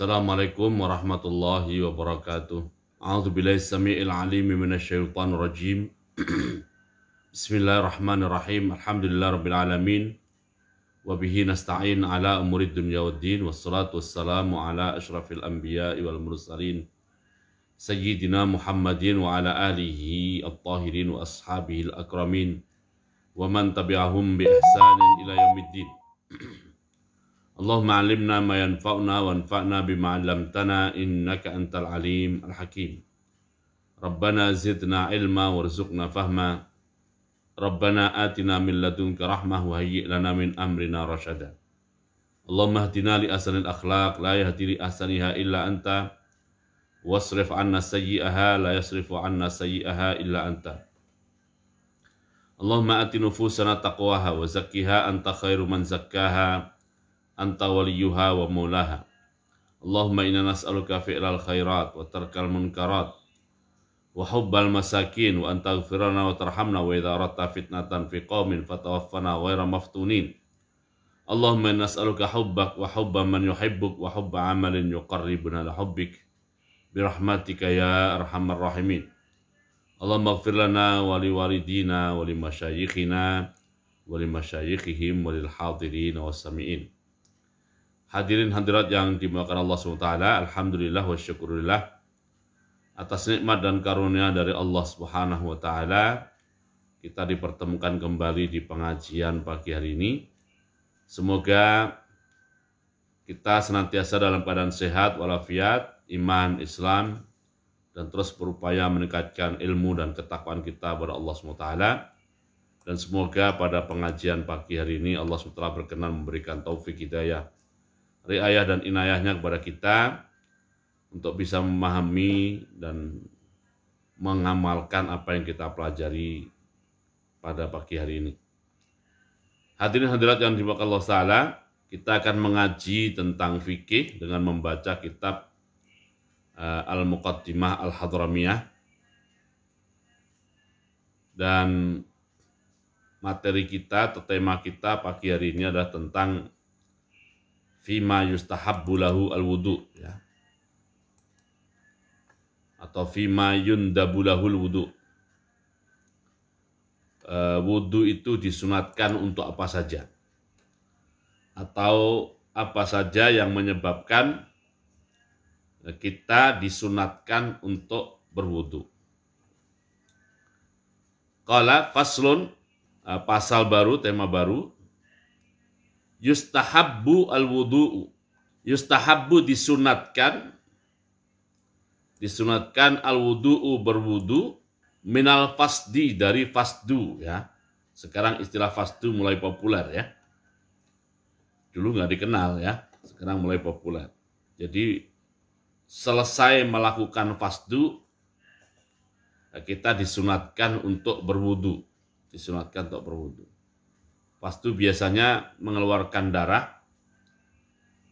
Assalamualaikum warahmatullahi wabarakatuh. A'udzu billahi samii'il 'aliim minasyaitonir rajim. Bismillahirrahmanirrahim. Alhamdulillahirabbil alamin. Wa bihi nasta'in 'ala umurid dunya waddin. Wassalatu wassalamu 'ala asyrafil anbiya'i wal mursalin. Sayyidina Muhammadin wa 'ala alihi at-tahirin wa ashabihi al-akramin. Wa man tabi'ahum bi ihsanin ila yaumiddin. Allahumma alimna ma yanfa'una wanfa'na bima 'allamtana innaka antal alim al-hakim. Rabbana zidna ilma warzuqna fahma. Rabbana atina min ladunka rahmah wa hayyi' lana min amrina rasyada. Allahumma hdina li ahsanil akhlaq la yahdi li ahsaniha illa anta wasrif 'anna sayyi'aha la yasrifu 'anna sayyi'aha illa anta. Allahumma ati nufusana taqwaha wa zakkiha anta khairu man zakkaha anta waliyuha wa maulaha. Allahumma inna nas'aluka fi'lal khairat wa tarkal munkarat wa hubbal masakin wa anta ghfirana wa tarhamna wa idha aradta fitnatan fi qaumin fatawaffana ghaira maftunin. Allahumma inna nas'aluka hubbak wa hubba man yuhibbuk wa hubba amalin yuqarribuna la hubbik birahmatika ya arhamar rahimin. Allahumma ighfir lana wa li walidina wa li masyayikhina wa li masyayikhihim wa lil hadirin was sami'in. Hadirin hadirat yang dimuliakan Allah SWT, alhamdulillah wa syukurillah atas nikmat dan karunia dari Allah Subhanahu wa taala kita dipertemukan kembali di pengajian pagi hari ini. Semoga kita senantiasa dalam keadaan sehat walafiat, iman, Islam, dan terus berupaya meningkatkan ilmu dan ketakwaan kita kepada Allah SWT. Dan semoga pada pengajian pagi hari ini Allah SWT berkenan memberikan taufik hidayah, riayah dan inayahnya kepada kita untuk bisa memahami dan mengamalkan apa yang kita pelajari pada pagi hari ini. Hadirin hadirat yang dimuliakan Allah Ta'ala, kita akan mengaji tentang fikih dengan membaca kitab Al-Muqaddimah Al-Hadramiyah, dan materi kita atau tema kita pagi hari ini adalah tentang fima yustahabbu lahu al-wudu, ya, atau fima yundabu lahul wudu. Wudu itu disunatkan untuk apa saja, atau apa saja yang menyebabkan kita disunatkan untuk berwudu. Qala faslun, pasal baru, tema baru. Yustahabbu al-wudu'u. Yustahabbu disunatkan al-wudu'u berwudu minal fasdi, dari fasdu, ya. Sekarang istilah fasdu mulai populer, ya. Dulu nggak dikenal, ya. Sekarang mulai populer. Jadi selesai melakukan fasdu kita disunatkan untuk berwudu. Disunatkan untuk berwudu. Fasdu biasanya mengeluarkan darah,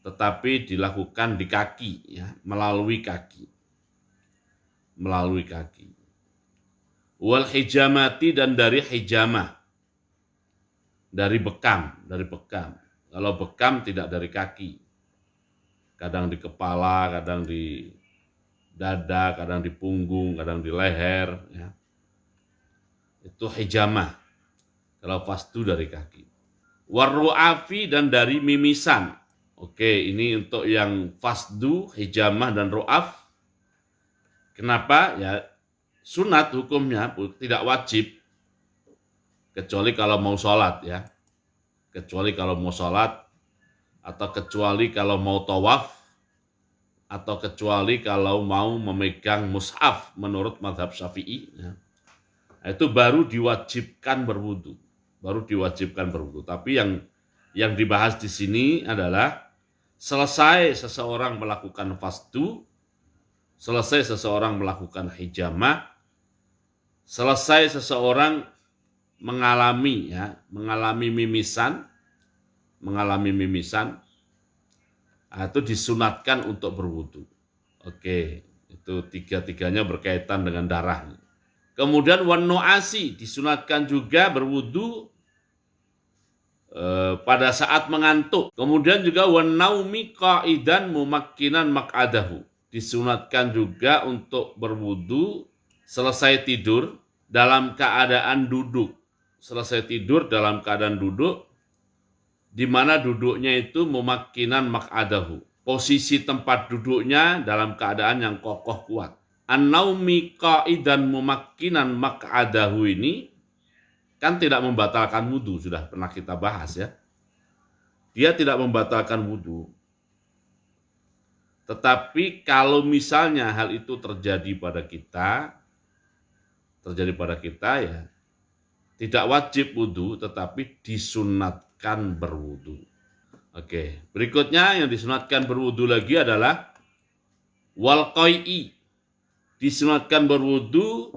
tetapi dilakukan di kaki, ya, melalui kaki. Wal hijamati, dan dari hijamah, dari bekam. Kalau bekam tidak dari kaki, kadang di kepala, kadang di dada, kadang di punggung, kadang di leher, ya. Itu hijamah. Kalau fasdu dari kaki. Warru'afi, dan dari mimisan. Oke, ini untuk yang fasdu, hijamah, dan ru'af. Kenapa? Ya, sunat hukumnya, tidak wajib. Kecuali kalau mau sholat, ya. Kecuali kalau mau sholat, atau kecuali kalau mau tawaf, atau kecuali kalau mau memegang mushaf menurut mazhab Syafi'i, ya. Itu baru diwajibkan berwudu. Tapi yang dibahas di sini adalah selesai seseorang melakukan fasdu, selesai seseorang melakukan hijamah, selesai seseorang mengalami mimisan, itu disunatkan untuk berwudu. Oke, itu tiga-tiganya berkaitan dengan darah. Kemudian wan nu'asi, disunatkan juga berwudu pada saat mengantuk. Kemudian juga wanaumi qa'idan mumakkinan maq'adahu. Disunatkan juga untuk berwudu selesai tidur dalam keadaan duduk. Selesai tidur dalam keadaan duduk, di mana duduknya itu mumakkinan maq'adahu. Posisi tempat duduknya dalam keadaan yang kokoh kuat. An-naumi qa'idan mumakkinan maq'adahu ini kan tidak membatalkan wudu, sudah pernah kita bahas ya. Dia tidak membatalkan wudu. Tetapi kalau misalnya hal itu terjadi pada kita ya, tidak wajib wudu, tetapi disunatkan berwudu. Oke, berikutnya yang disunatkan berwudu lagi adalah wal qai'i. Disunatkan berwudu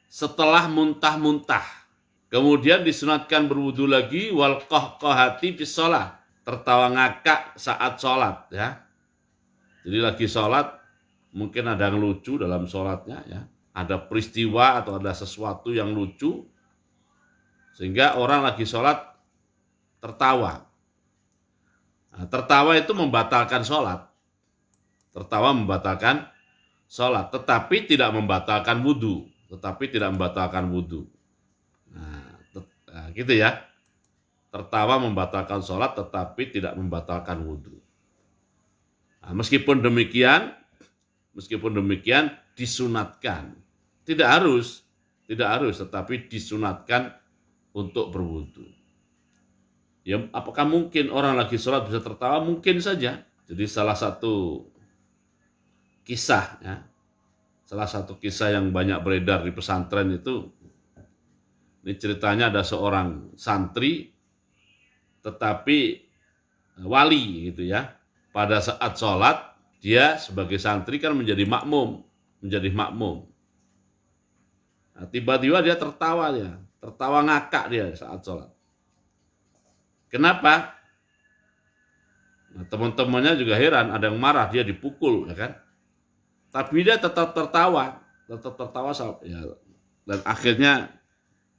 setelah muntah-muntah. Kemudian disunatkan berwudu lagi wal qahqahati fi shalah, tertawa ngakak saat sholat ya. Jadi lagi sholat mungkin ada yang lucu dalam sholatnya ya. Ada peristiwa atau ada sesuatu yang lucu sehingga orang lagi sholat tertawa. Nah, tertawa itu membatalkan sholat. Tertawa membatalkan sholat, tetapi tidak membatalkan wudu. Nah, gitu ya. Tertawa membatalkan sholat tetapi tidak membatalkan wudhu. Nah, meskipun demikian disunatkan. Tidak harus, tetapi disunatkan untuk berwudhu. Ya, apakah mungkin orang lagi sholat bisa tertawa? Mungkin saja. Jadi salah satu kisah yang banyak beredar di pesantren itu, ini ceritanya ada seorang santri tetapi wali gitu ya. Pada saat sholat dia sebagai santri kan menjadi makmum. Nah, tiba-tiba dia tertawa ngakak dia saat sholat. Kenapa? Nah, teman-temannya juga heran, ada yang marah, dia dipukul ya kan. Tapi dia tetap tertawa ya, dan akhirnya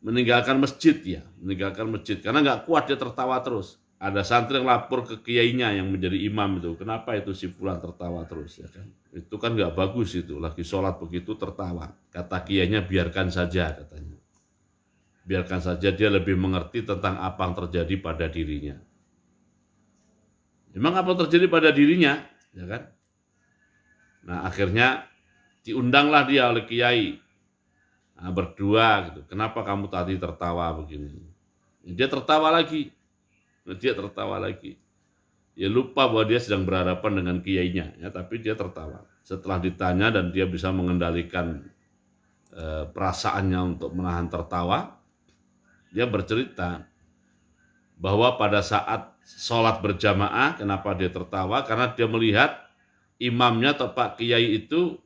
meninggalkan masjid karena nggak kuat dia tertawa terus. Ada santri yang lapor ke kiainya yang menjadi imam itu, kenapa itu si fulan tertawa terus ya kan? Itu kan nggak bagus, itu lagi sholat begitu tertawa. Kata kiainya biarkan saja katanya. Biarkan saja, dia lebih mengerti tentang apa yang terjadi pada dirinya. Memang apa yang terjadi pada dirinya ya kan? Nah, akhirnya diundanglah dia oleh kiai. Nah, berdua gitu. Kenapa kamu tadi tertawa begini? Dia tertawa lagi. Ya lupa bahwa dia sedang berhadapan dengan kiainya ya, tapi dia tertawa. Setelah ditanya dan dia bisa mengendalikan perasaannya untuk menahan tertawa, dia bercerita bahwa pada saat sholat berjamaah, kenapa dia tertawa? Karena dia melihat imamnya atau Pak Kiai itu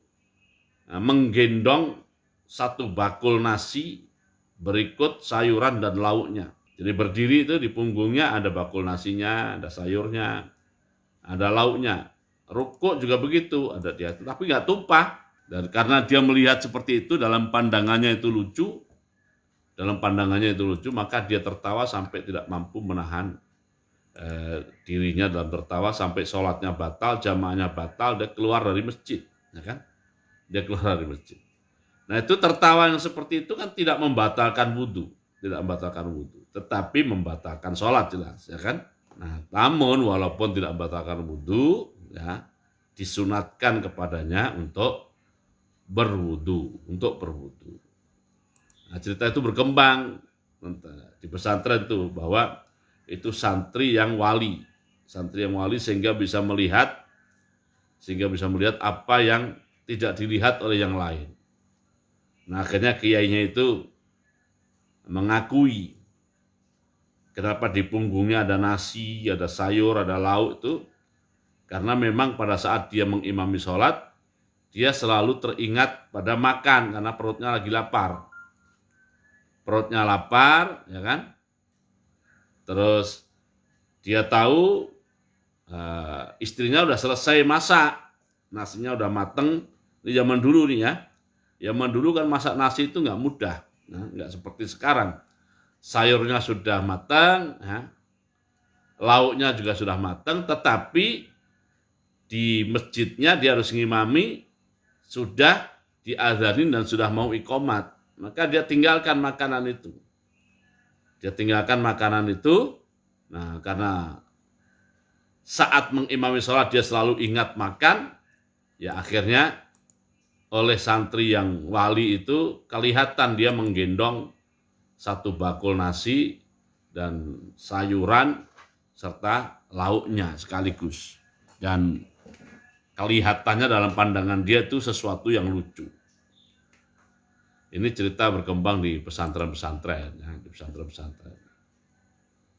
menggendong satu bakul nasi berikut sayuran dan lauknya. Jadi berdiri itu di punggungnya ada bakul nasinya, ada sayurnya, ada lauknya. Rukuk juga begitu, ada dia, tapi nggak tumpah. Dan karena dia melihat seperti itu, dalam pandangannya itu lucu, maka dia tertawa sampai tidak mampu menahan dirinya dalam tertawa, sampai sholatnya batal, jamaahnya batal, dia keluar dari masjid, ya kan? Nah, itu tertawa yang seperti itu kan tidak membatalkan wudhu, tetapi membatalkan sholat jelas, ya kan? Nah, namun walaupun tidak membatalkan wudhu, ya disunatkan kepadanya untuk berwudhu. Nah, cerita itu berkembang di pesantren itu bahwa itu santri yang wali sehingga bisa melihat apa yang tidak dilihat oleh yang lain. Nah, akhirnya kiainya itu mengakui kenapa di punggungnya ada nasi, ada sayur, ada lauk itu, karena memang pada saat dia mengimami sholat, dia selalu teringat pada makan karena perutnya lagi lapar. Ya kan? Terus dia tahu istrinya udah selesai masak, nasinya udah mateng. Ini zaman dulu nih ya. Zaman dulu kan masak nasi itu nggak mudah, nggak seperti sekarang. Sayurnya sudah matang, ya, lauknya juga sudah matang, tetapi di masjidnya dia harus ngimami, sudah diazanin dan sudah mau iqomat, maka dia tinggalkan makanan itu. Nah karena saat mengimami sholat dia selalu ingat makan, ya akhirnya oleh santri yang wali itu kelihatan dia menggendong satu bakul nasi dan sayuran serta lauknya sekaligus. Dan kelihatannya dalam pandangan dia itu sesuatu yang lucu. Ini cerita berkembang di pesantren-pesantren, ya, di pesantren-pesantren.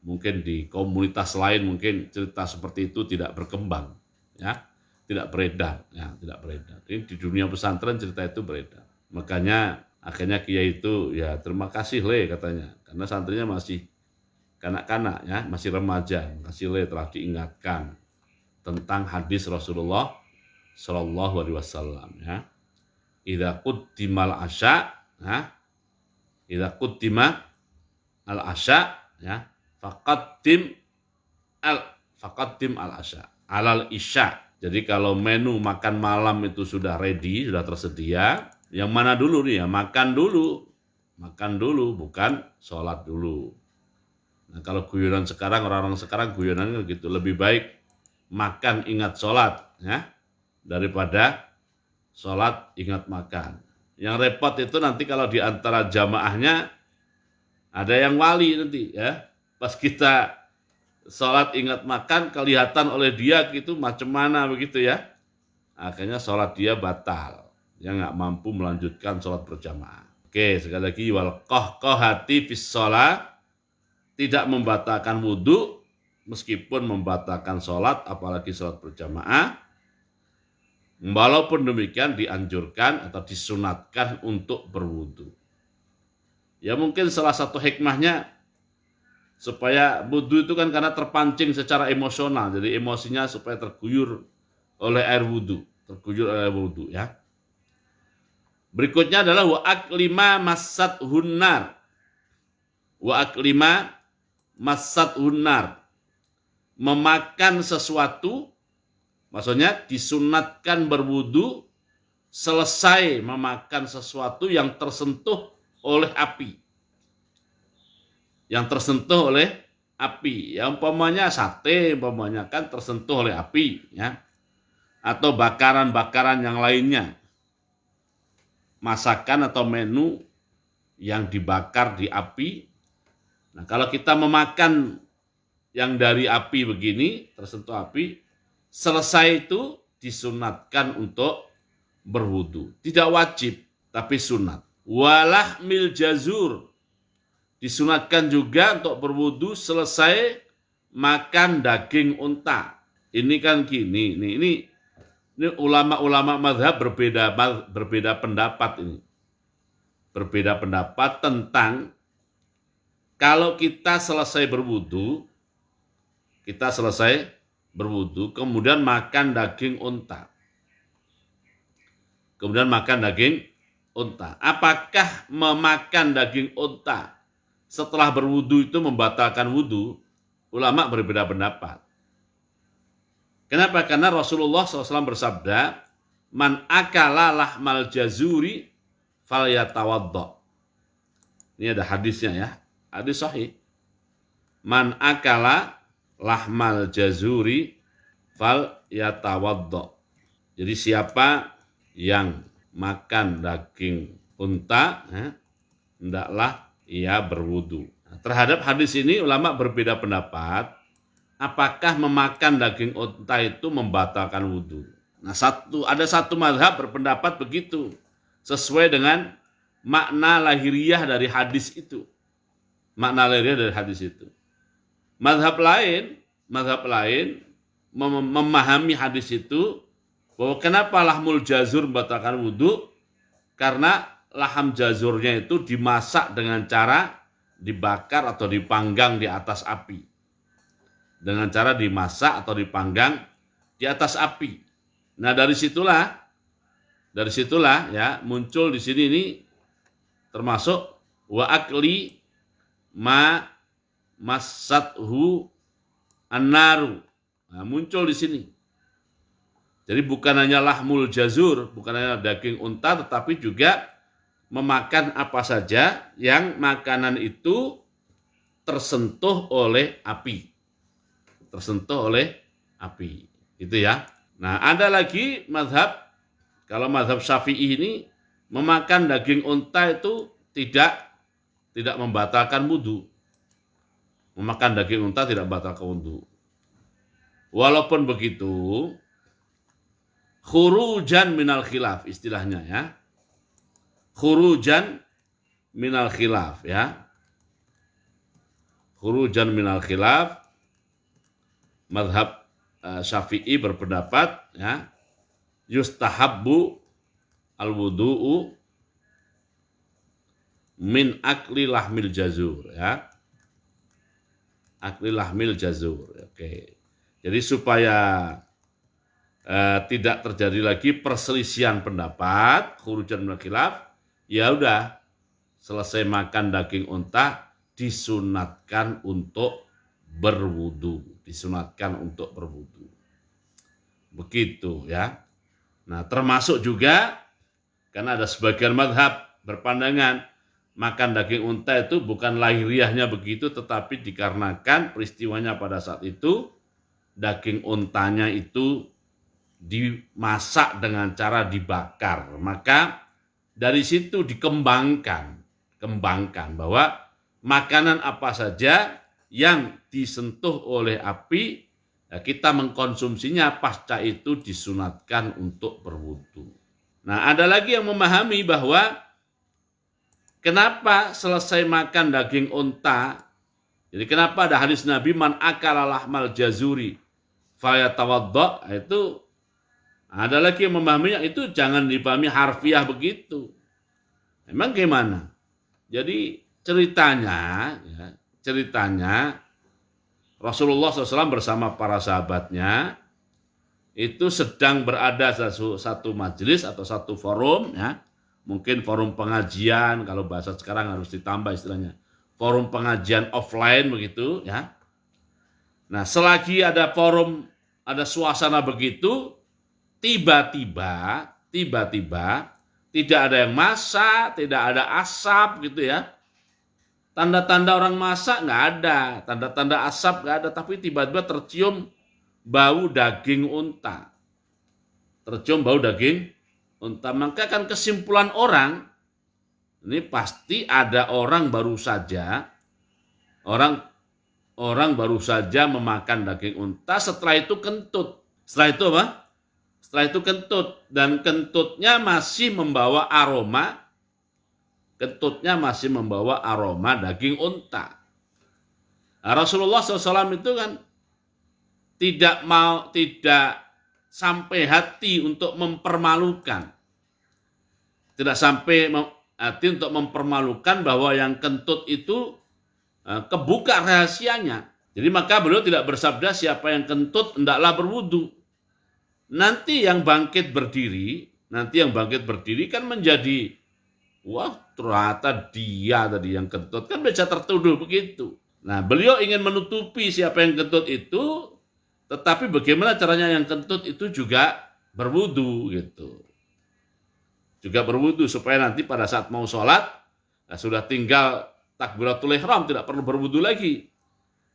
Mungkin di komunitas lain mungkin cerita seperti itu tidak berkembang, ya, tidak beredar. Ini di dunia pesantren cerita itu beredar. Makanya akhirnya kiai itu ya terima kasih le katanya, karena santrinya masih kanak-kanak, ya, masih remaja. Kasih le telah diingatkan tentang hadis Rasulullah Shallallahu Alaihi Wasallam, ya. Idza quddimal asya, ya, idza quddima al asya, ya, faqaddim al asya alal isya. Jadi kalau menu makan malam itu sudah ready, sudah tersedia, yang mana dulu nih ya? Makan dulu, bukan sholat dulu. Nah kalau guyonan sekarang, orang-orang sekarang guyonannya gitu, lebih baik makan ingat sholat, ya, daripada sholat ingat makan. Yang repot itu nanti kalau di antara jamaahnya ada yang wali nanti, ya, pas kita sholat ingat makan kelihatan oleh dia gitu macam mana begitu, ya. Akhirnya sholat dia batal, dia nggak mampu melanjutkan sholat berjamaah. Oke, sekali lagi, wal qahqahati fis sholat, tidak membatalkan wudhu meskipun membatalkan sholat, apalagi sholat berjamaah. Walaupun demikian dianjurkan atau disunatkan untuk berwudhu. Ya mungkin salah satu hikmahnya supaya wudhu itu kan karena terpancing secara emosional, jadi emosinya supaya terguyur oleh air wudhu, ya. Berikutnya adalah wa aklima massat hunnar, memakan sesuatu, maksudnya disunatkan berwudhu selesai memakan sesuatu yang tersentuh oleh api. Ya umpamanya sate, umpamanya kan tersentuh oleh api, ya. Atau bakaran-bakaran yang lainnya. Masakan atau menu yang dibakar di api. Nah, kalau kita memakan yang dari api begini, tersentuh api, selesai itu disunatkan untuk berwudu. Tidak wajib, tapi sunat. Walahmil jazur, disunatkan juga untuk berwudu selesai makan daging unta. Ini kan gini, ini ulama-ulama mazhab berbeda pendapat ini. Berbeda pendapat tentang kalau kita selesai berwudu, kemudian makan daging unta. Apakah memakan daging unta setelah berwudu itu membatalkan wudu? Ulama berbeda pendapat. Kenapa? Karena Rasulullah SAW bersabda, man akala lahmal jazuri falyatawadda. Ini ada hadisnya, ya. Hadis sahih. Man akala lahmal jazuri falyatawadda. Jadi siapa yang makan daging unta, hendaklah ia berwudu. Nah, terhadap hadis ini ulama berbeda pendapat, apakah memakan daging unta itu membatalkan wudu. Nah, ada satu mazhab berpendapat begitu, sesuai dengan makna lahiriah dari hadis itu. Mazhab lain memahami hadis itu bahwa kenapa lahmul jazur membatalkan wudu? Karena laham jazurnya itu dimasak dengan cara dibakar atau dipanggang di atas api. Dengan cara dimasak atau dipanggang di atas api. Nah, dari situlah ya muncul di sini ini termasuk wa akli ma massathu An-naru. Nah, muncul di sini. Jadi bukan hanya lahmul jazur, bukan hanya daging unta, tetapi juga memakan apa saja yang makanan itu tersentuh oleh api. Tersentuh oleh api. Itu ya. Nah, ada lagi mazhab, kalau mazhab Syafi'i ini memakan daging unta itu tidak membatalkan wudu. Memakan daging unta tidak membatalkan wudu. Walaupun begitu, khurujan minal khilaf istilahnya ya. Khurujan minal khilaf ya. Khurujan minal khilaf, mazhab Syafi'i berpendapat ya, yustahabbu al-wudu'u min akli lahmil jazur ya. Akli lahmil jazur. Oke. Jadi supaya tidak terjadi lagi perselisihan pendapat, khurujan minal khilaf, ya udah selesai makan daging unta disunatkan untuk berwudu, disunatkan untuk berwudu. Begitu ya. Nah, termasuk juga karena ada sebagian mazhab berpandangan makan daging unta itu bukan lahiriahnya begitu, tetapi dikarenakan peristiwanya pada saat itu daging untanya itu dimasak dengan cara dibakar. Maka dari situ dikembangkan bahwa makanan apa saja yang disentuh oleh api, kita mengkonsumsinya pasca itu disunatkan untuk berwudu. Nah, ada lagi yang memahami bahwa kenapa selesai makan daging unta, jadi kenapa ada hadis Nabi man akala lahmal jazuri fayatawadda, itu ada lagi yang memahaminya itu jangan dipahami harfiah begitu. Emang gimana? Jadi ceritanya Rasulullah SAW bersama para sahabatnya itu sedang berada satu majelis atau satu forum ya, mungkin forum pengajian, kalau bahasa sekarang harus ditambah istilahnya forum pengajian offline begitu ya. Nah, selagi ada forum, ada suasana begitu, tiba-tiba tidak ada yang masak, tidak ada asap gitu ya. Tanda-tanda orang masak nggak ada, tanda-tanda asap nggak ada, tapi tiba-tiba tercium bau daging unta. Tercium bau daging unta. Maka kan kesimpulan orang, ini pasti ada orang baru saja memakan daging unta, setelah itu kentut. Setelah itu apa? Setelah itu kentut, dan kentutnya masih membawa aroma. Kentutnya masih membawa aroma daging unta. Nah, Rasulullah SAW itu kan tidak sampai hati untuk mempermalukan. Tidak sampai hati untuk mempermalukan bahwa yang kentut itu kebuka rahasianya. Jadi maka beliau tidak bersabda siapa yang kentut hendaklah berwudu. Nanti yang bangkit berdiri kan menjadi, wah ternyata dia tadi yang kentut, kan bisa tertuduh begitu. Nah, beliau ingin menutupi siapa yang kentut itu, tetapi bagaimana caranya yang kentut itu juga berwudu gitu. Juga berwudu supaya nanti pada saat mau sholat, sudah tinggal takbiratul ihram, tidak perlu berwudu lagi.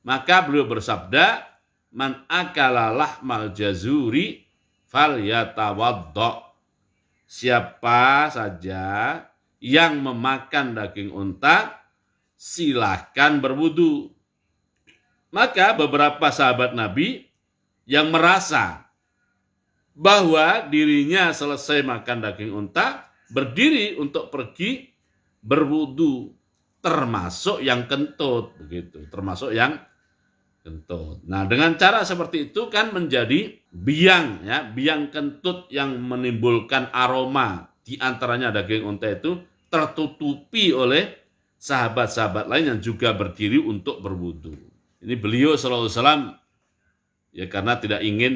Maka beliau bersabda, man akala lahmal jazuri falyatawadda. Siapa saja yang memakan daging unta, silahkan berwudu. Maka beberapa sahabat Nabi yang merasa bahwa dirinya selesai makan daging unta, berdiri untuk pergi berwudu, termasuk yang kentut, begitu, termasuk yang kentut. Nah, dengan cara seperti itu kan menjadi biang ya, biang kentut yang menimbulkan aroma, di antaranya daging unta itu tertutupi oleh sahabat-sahabat lain yang juga berdiri untuk berwudu. Ini beliau sallallahu alaihi wasallam ya, karena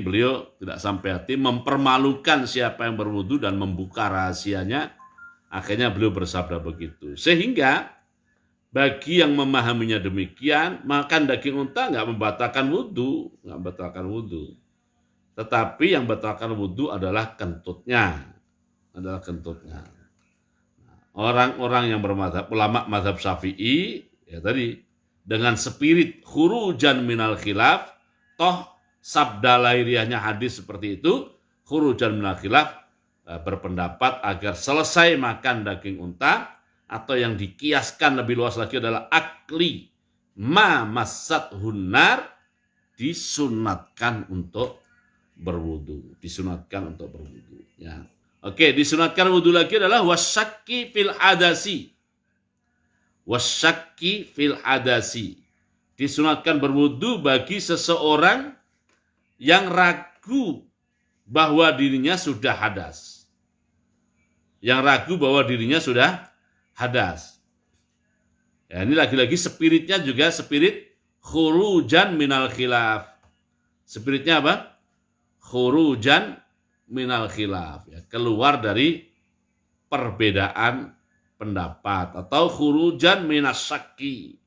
beliau tidak sampai hati mempermalukan siapa yang berwudu dan membuka rahasianya, akhirnya beliau bersabda begitu. Sehingga Bagi yang memahaminya demikian, makan daging unta nggak membatalkan wudhu, Tetapi yang membatalkan wudhu adalah kentutnya, Orang-orang yang bermadhab, ulama madhab Syafi'i, ya tadi, dengan spirit khurujan minal khilaf, toh sabda lahiriahnya hadis seperti itu, khurujan minal khilaf, berpendapat agar selesai makan daging unta, atau yang dikiaskan lebih luas lagi adalah akli ma masat hunar, disunatkan untuk berwudu, ya. Oke, disunatkan wudu lagi adalah wasyakki fil adasi. Disunatkan berwudu bagi seseorang yang ragu bahwa dirinya sudah hadas. Ya, ini lagi-lagi spiritnya juga spirit khurujan minal khilaf. Spiritnya apa? Khurujan minal khilaf, ya, keluar dari perbedaan pendapat, atau khurujan minas syakki,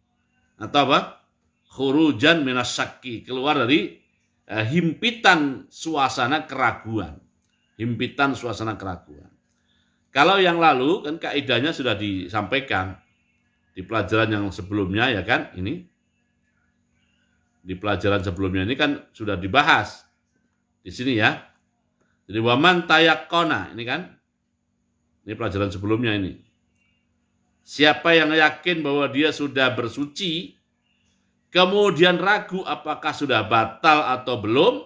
atau apa? Khurujan minas syakki, keluar dari himpitan suasana keraguan. Kalau yang lalu kan kaidahnya sudah disampaikan di pelajaran yang sebelumnya, ya kan? Di pelajaran sebelumnya ini kan sudah dibahas di sini, ya. Jadi waman tayakkona, ini kan, ini pelajaran sebelumnya ini. Siapa yang yakin bahwa dia sudah bersuci, kemudian ragu apakah sudah batal atau belum,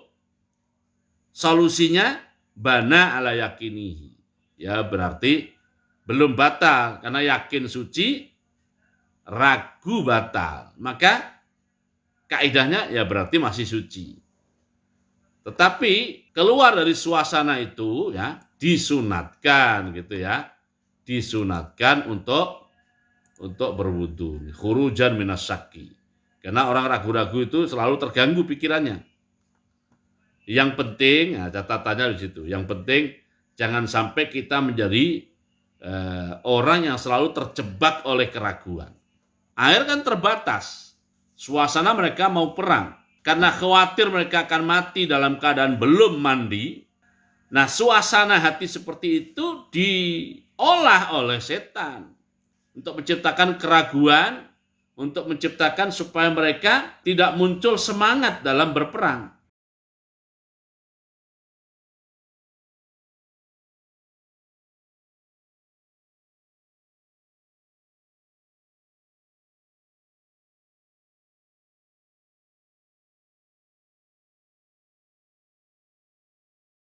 solusinya bana ala yakinihi. Ya berarti belum batal, karena yakin suci, ragu batal. Maka kaidahnya ya berarti masih suci. Tetapi keluar dari suasana itu, ya, disunatkan gitu, ya. Disunatkan untuk berwudu. Khurujan minas syakki. Karena orang ragu-ragu itu selalu terganggu pikirannya. Yang penting, nah, catatannya di situ. Yang penting jangan sampai kita menjadi orang yang selalu terjebak oleh keraguan. Air kan terbatas. Suasana mereka mau perang. Karena khawatir mereka akan mati dalam keadaan belum mandi. Nah, suasana hati seperti itu diolah oleh setan. Untuk menciptakan keraguan, untuk menciptakan supaya mereka tidak muncul semangat dalam berperang.